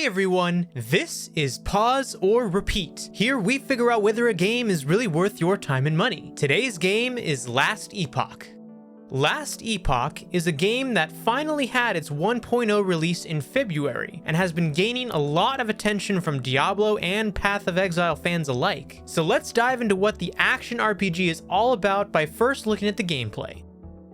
Hey everyone, this is Pause or Repeat. Here we figure out whether a game is really worth your time and money. Today's game is Last Epoch. Last Epoch is a game that finally had its 1.0 release in February and has been gaining a lot of attention from Diablo and Path of Exile fans alike. So let's dive into what the action RPG is all about by first looking at the gameplay.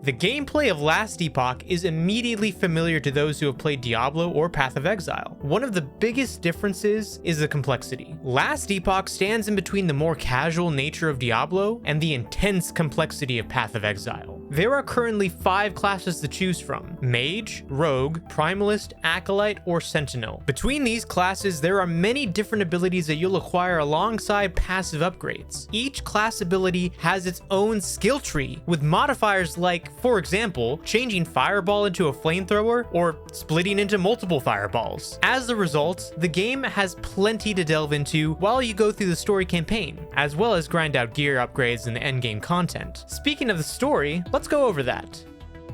The gameplay of Last Epoch is immediately familiar to those who have played Diablo or Path of Exile. One of the biggest differences is the complexity. Last Epoch stands in between the more casual nature of Diablo and the intense complexity of Path of Exile. There are currently 5 classes to choose from: Mage, Rogue, Primalist, Acolyte, or Sentinel. Between these classes, there are many different abilities that you'll acquire alongside passive upgrades. Each class ability has its own skill tree, with modifiers like, for example, changing Fireball into a flamethrower or splitting into multiple fireballs. As a result, the game has plenty to delve into while you go through the story campaign, as well as grind out gear upgrades and the endgame content. Speaking of the story, let's go over that.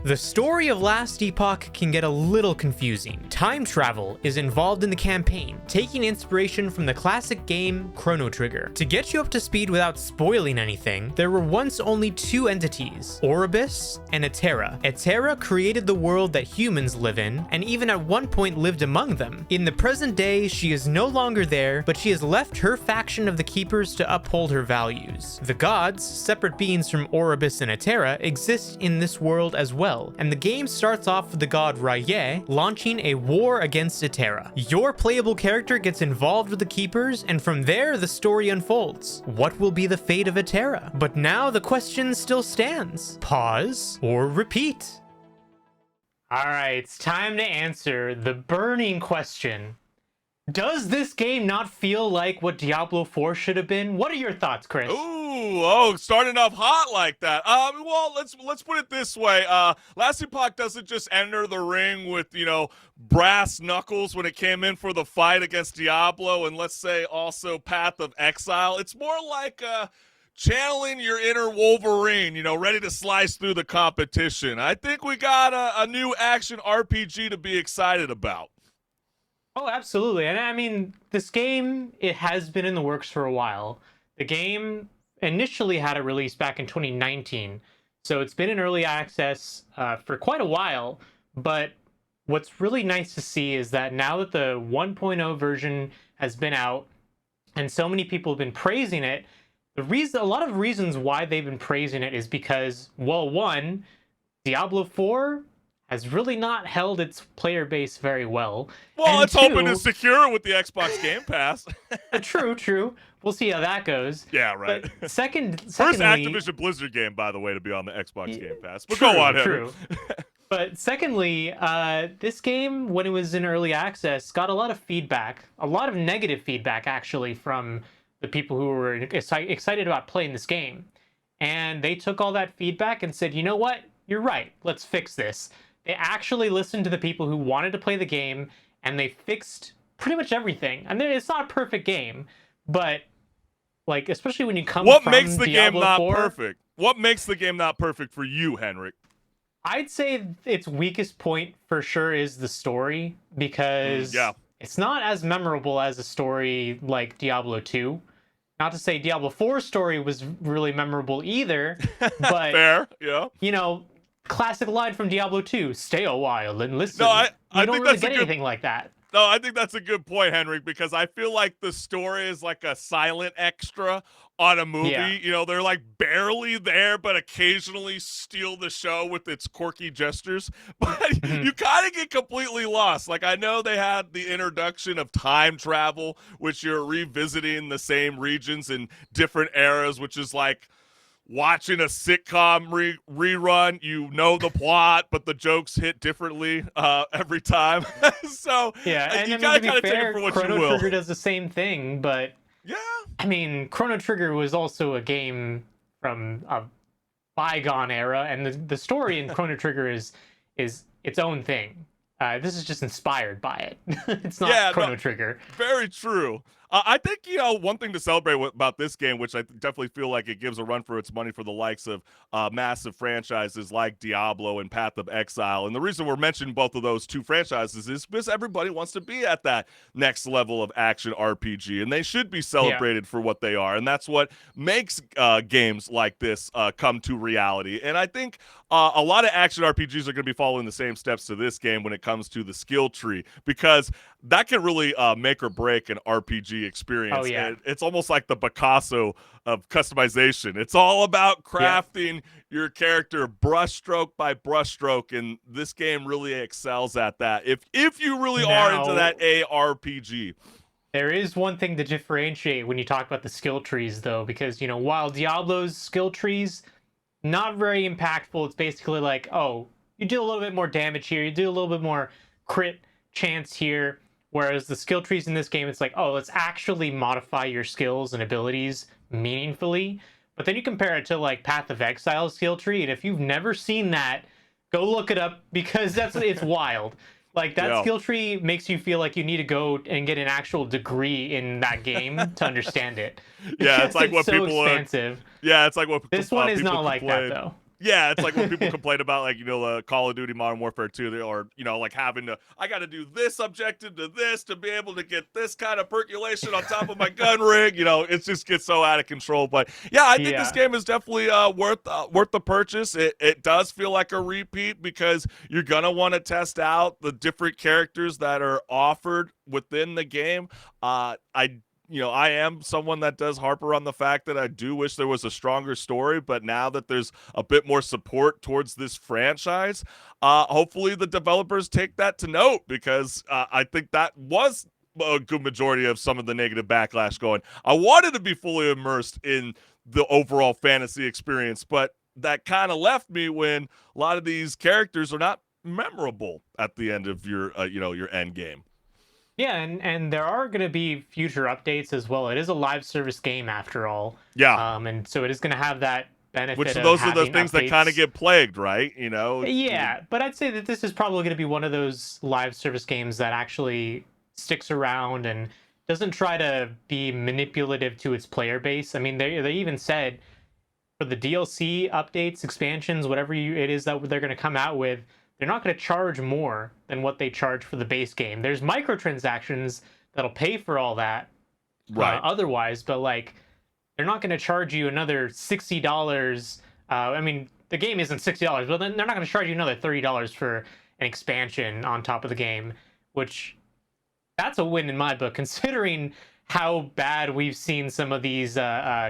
The story of Last Epoch can get a little confusing. Time travel is involved in the campaign, taking inspiration from the classic game Chrono Trigger. To get you up to speed without spoiling anything, there were once only 2 entities, Oribus and Etera. Etera created the world that humans live in, and even at one point lived among them. In the present day, she is no longer there, but she has left her faction of the Keepers to uphold her values. The gods, separate beings from Oribus and Etera, exist in this world as well. And the game starts off with the god Raye launching a war against Etera. Your playable character gets involved with the Keepers, and from there the story unfolds. What will be the fate of Etera? But now the question still stands. Pause or repeat? Alright, it's time to answer the burning question. Does this game not feel like what Diablo 4 should have been? What are your thoughts, Chris? Starting off hot like that. Well, let's put it this way. Last Epoch doesn't just enter the ring with, brass knuckles when it came in for the fight against Diablo, and let's say also Path of Exile. It's more like channeling your inner Wolverine, ready to slice through the competition. I think we got a new action RPG to be excited about. Oh, absolutely. And I mean, this game, it has been in the works for a while. The game initially had a release back in 2019, so it's been in early access for quite a while. But what's really nice to see is that now that the 1.0 version has been out and so many people have been praising it, a lot of reasons why they've been praising it is because, well, one, Diablo 4 has really not held its player base very well. Well, and it's hoping to secure with the Xbox Game Pass. True. We'll see how that goes. Yeah, right. But secondly, first Activision Blizzard game, by the way, to be on the Xbox Game Pass. But go on, Henry. But secondly, this game, when it was in early access, got a lot of feedback, a lot of negative feedback, actually, from the people who were excited about playing this game. And they took all that feedback and said, you know what? You're right. Let's fix this. They actually listened to the people who wanted to play the game, and they fixed pretty much everything. I mean, it's not a perfect game, but especially when you come what from makes the Diablo game not 4, perfect? What makes the game not perfect for you, Henrik? I'd say its weakest point for sure is the story, because it's not as memorable as a story like Diablo 2. Not to say Diablo 4's story was really memorable either, but fair, yeah. Classic line from Diablo 2, stay a while and listen. No, I don't think really that's get anything like that. No, I think that's a good point, Henrik, because I feel like the story is like a silent extra on a movie. Yeah. They're like barely there, but occasionally steal the show with its quirky gestures. But you kind of get completely lost. Like, I know they had the introduction of time travel, which you're revisiting the same regions in different eras, which is like watching a sitcom rerun. You know the plot, but the jokes hit differently every time. So yeah, and you gotta kind of be fair, take it for what Chrono you will. Trigger does the same thing, but yeah, I mean, Chrono Trigger was also a game from a bygone era, and the story in Chrono Trigger is its own thing. This is just inspired by it. It's not Chrono Trigger. Very true. I think, one thing to celebrate about this game, which I definitely feel like it gives a run for its money for the likes of massive franchises like Diablo and Path of Exile. And the reason we're mentioning both of those two franchises is because everybody wants to be at that next level of action RPG, and they should be Yeah. celebrated for what they are. And that's what makes games like this come to reality. And I think a lot of action RPGs are going to be following the same steps to this game when it comes to the skill tree, because that can really make or break an RPG Oh experience. yeah. It's almost like the Picasso of customization. It's all about Yep. crafting your character brushstroke by brushstroke, and this game really excels at that. If you really are into Now, that ARPG. there is one thing to differentiate when you talk about the skill trees, though, because, while Diablo's skill trees, not very impactful, it's basically like, oh, you do a little bit more damage here, you do a little bit more crit chance here. Whereas the skill trees in this game, it's like, oh, let's actually modify your skills and abilities meaningfully. But then you compare it to like Path of Exile skill tree, and if you've never seen that, go look it up because it's wild. Like that Yeah. skill tree makes you feel like you need to go and get an actual degree in that game to understand it Yeah, it's because like it's what so people expansive. yeah, it's like what This one is people not like that complain. though. Yeah, it's like when people complain about, like, Call of Duty Modern Warfare 2, or, like having to, I got to do this objective to this to be able to get this kind of percolation on top of my gun rig. It just gets so out of control. But yeah, I think this Yeah. game is definitely worth the purchase. It does feel like a repeat because you're gonna want to test out the different characters that are offered within the game. I am someone that does harper on the fact that I do wish there was a stronger story, but now that there's a bit more support towards this franchise, hopefully the developers take that to note, because I think that was a good majority of some of the negative backlash going. I wanted to be fully immersed in the overall fantasy experience, but that kind of left me when a lot of these characters are not memorable at the end of your end game. Yeah, and there are going to be future updates as well. It is a live service game after all. Yeah. And so it is going to have that Which benefit of those are the having things that kind of updates. get plagued, right? Yeah, but I'd say that this is probably going to be one of those live service games that actually sticks around and doesn't try to be manipulative to its player base. I mean, they even said for the DLC updates, expansions, whatever it is that they're going to come out with, they're not going to charge more than what they charge for the base game. There's microtransactions that'll pay for all that Right. otherwise, but like they're not going to charge you another $60. I mean, the game isn't $60, but then they're not going to charge you another $30 for an expansion on top of the game, which that's a win in my book, considering how bad we've seen some of these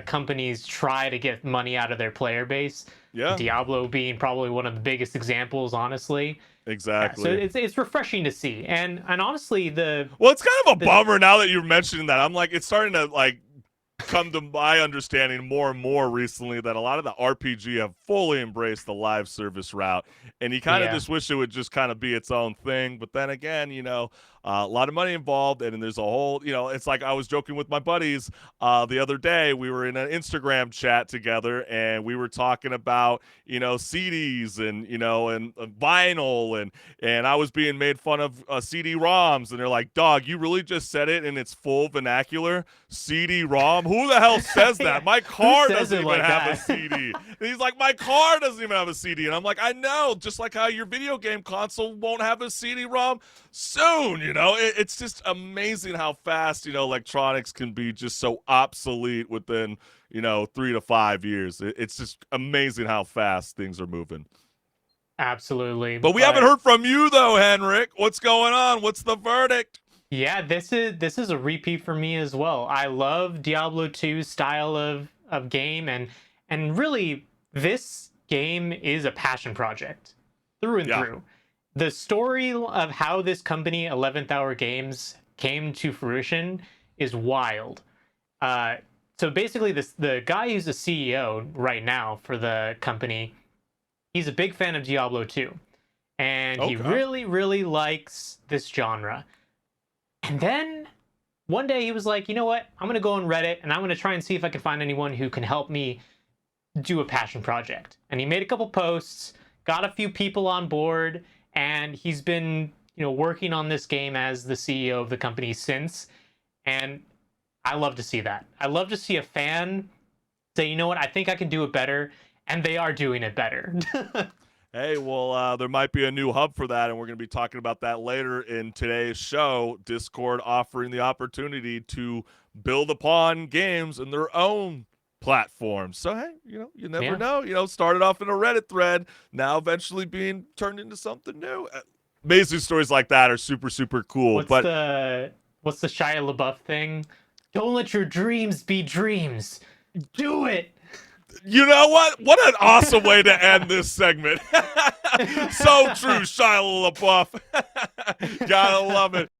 companies try to get money out of their player base. Yeah, Diablo being probably one of the biggest examples, honly. Yeah, so exactly. it's refreshing to see, and honestly, Well, it's kind of a the bummer now that you're mentioning that. I'm like, it's starting to like come to my understanding more and more recently that a lot of the RPG have fully embraced the live service route, and you kind of yeah. just wish it would just kind of be its own thing. But then again, a lot of money involved, and there's a whole, it's like I was joking with my buddies the other day. We were in an Instagram chat together, and we were talking about CDs and vinyl, and I was being made fun of CD-ROMs, and they're like, "Dog, you really just said it in its full vernacular, CD-ROM? Who the hell says Yeah. that? My Who car says doesn't it even like have a that? CD." And he's like, "My car doesn't even have a CD." And I'm like, "I know, just like how your video game console won't have a CD-ROM soon." It's just amazing how fast electronics can be just so obsolete within 3 to 5 years. It's just amazing how fast things are moving. Absolutely, But we haven't but heard from you though, Henrik. What's going on? What's the verdict? yeah, this is a repeat for me as well. I love Diablo 2 style of game, and really this game is a passion project through and Yeah. through. The story of how this company 11th Hour Games came to fruition is wild. Uh so basically the guy who's the CEO right now for the company, he's a big fan of Diablo 2, and he Okay. really really likes this genre. And then one day he was like, you know what? I'm going to go on Reddit and I'm going to try and see if I can find anyone who can help me do a passion project. And he made a couple posts, got a few people on board, and he's been, working on this game as the CEO of the company since. And I love to see that. I love to see a fan say, you know what, I think I can do it better, and they are doing it better. Hey, well, there might be a new hub for that, and we're going to be talking about that later in today's show. Discord offering the opportunity to build upon games in their own platforms. So, hey, you never Yeah. know. Started off in a Reddit thread, now eventually being turned into something new. Amazing stories like that are super, super cool. What's But the what's the Shia LaBeouf thing? Don't let your dreams be dreams. Do it. you know what? What an awesome way to end this segment. So true, Shia LaBeouf. Gotta love it.